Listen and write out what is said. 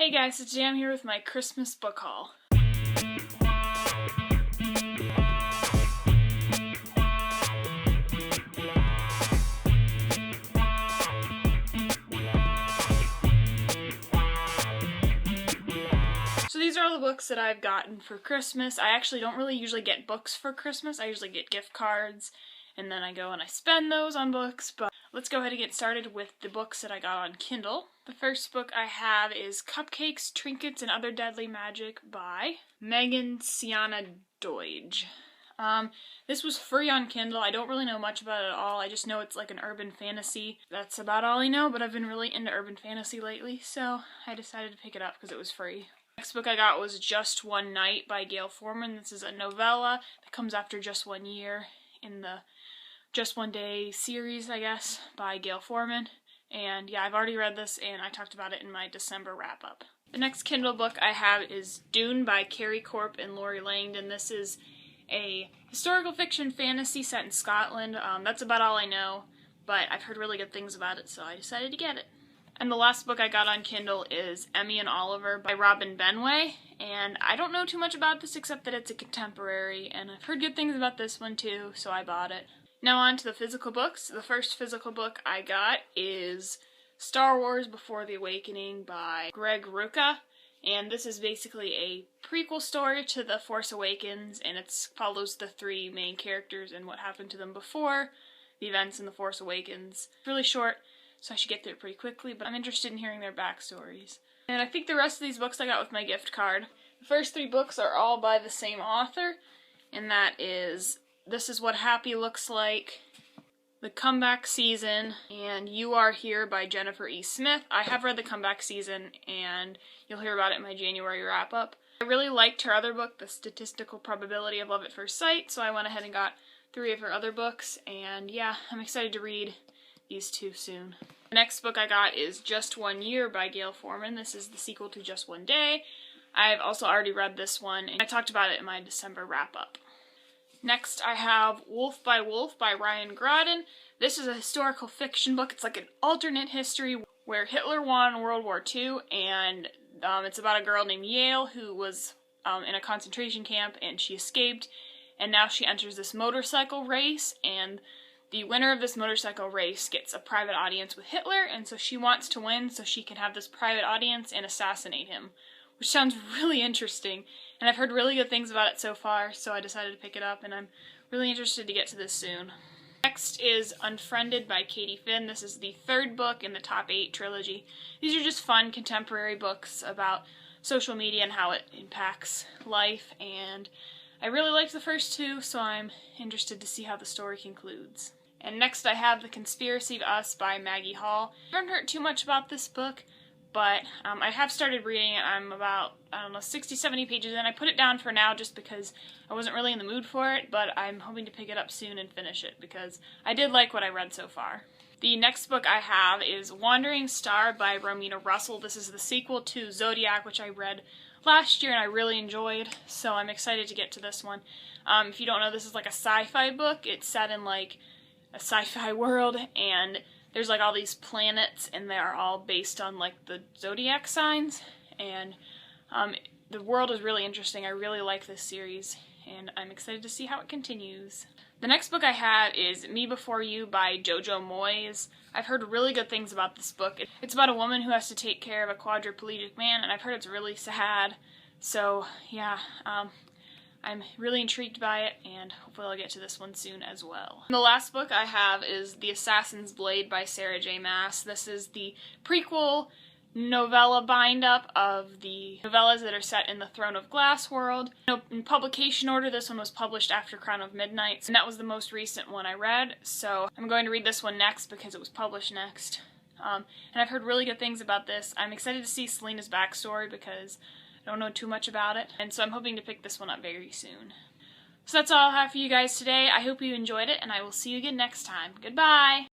Hey guys, it's Jam here with my Christmas book haul. So these are all the books that I've gotten for Christmas. I actually don't really usually get books for Christmas. I usually get gift cards and then I go and I spend those on books, but let's go ahead and get started with the books that I got on Kindle. The first book I have is Cupcakes, Trinkets, and Other Deadly Magic by Megan Sienna Doige. This was free on Kindle. I don't really know much about it at all. I just know it's like an urban fantasy. That's about all I know, but I've been really into urban fantasy lately, so I decided to pick it up because it was free. Next book I got was Just One Night by Gayle Forman. This is a novella that comes after Just One Year in the Just One Day series, I guess, by Gayle Forman. And yeah, I've already read this and I talked about it in my December wrap-up. The next Kindle book I have is Dune by Carrie Corp and Lori Langdon. This is a historical fiction fantasy set in Scotland. That's about all I know, but I've heard really good things about it, so I decided to get it. And the last book I got on Kindle is Emmy and Oliver by Robin Benway, and I don't know too much about this except that it's a contemporary, and I've heard good things about this one too, so I bought it. Now on to the physical books. The first physical book I got is Star Wars Before the Awakening by Greg Rucka, and this is basically a prequel story to The Force Awakens, and it follows the three main characters and what happened to them before the events in The Force Awakens. It's really short, so I should get through it pretty quickly, but I'm interested in hearing their backstories. And I think the rest of these books I got with my gift card. The first three books are all by the same author, and that is This Is What Happy Looks Like, The Comeback Season, and You Are Here by Jennifer E. Smith. I have read The Comeback Season, and you'll hear about it in my January wrap-up. I really liked her other book, The Statistical Probability of Love at First Sight, so I went ahead and got 3 of her other books, and yeah, I'm excited to read these 2 soon. The next book I got is Just One Year by Gayle Forman. This is the sequel to Just One Day. I've also already read this one, and I talked about it in my December wrap-up. Next I have Wolf by Ryan Graudin. This is a historical fiction book. It's like an alternate history where Hitler won World War II, and it's about a girl named Yale who was in a concentration camp and she escaped, and now she enters this motorcycle race, and the winner of this motorcycle race gets a private audience with Hitler, and so she wants to win so she can have this private audience and assassinate him, which sounds really interesting, and I've heard really good things about it so far, so I decided to pick it up, and I'm really interested to get to this soon. Next is Unfriended by Katie Finn. This is the 3rd book in the Top 8 trilogy. These are just fun contemporary books about social media and how it impacts life, and I really liked the first 2, so I'm interested to see how the story concludes. And next I have The Conspiracy of Us by Maggie Hall. I haven't heard too much about this book, but I have started reading it. I'm about, 60, 70 pages in. I put it down for now just because I wasn't really in the mood for it, but I'm hoping to pick it up soon and finish it because I did like what I read so far. The next book I have is Wandering Star by Romina Russell. This is the sequel to Zodiac, which I read last year and I really enjoyed, so I'm excited to get to this one. If you don't know, this is like a sci-fi book. It's set in like a sci-fi world, and there's like all these planets, and they are all based on like the zodiac signs, and the world is really interesting. I really like this series, and I'm excited to see how it continues. The next book I have is Me Before You by Jojo Moyes. I've heard really good things about this book. It's about a woman who has to take care of a quadriplegic man, and I've heard it's really sad, so yeah, I'm really intrigued by it, and hopefully I'll get to this one soon as well. And the last book I have is The Assassin's Blade by Sarah J. Maas. This is the prequel novella bind-up of the novellas that are set in the Throne of Glass world. In publication order, this one was published after Crown of Midnight, and that was the most recent one I read, so I'm going to read this one next because it was published next. And I've heard really good things about this. I'm excited to see Selena's backstory because I don't know too much about it, and so I'm hoping to pick this one up very soon. So that's all I have for you guys today. I hope you enjoyed it, and I will see you again next time. Goodbye!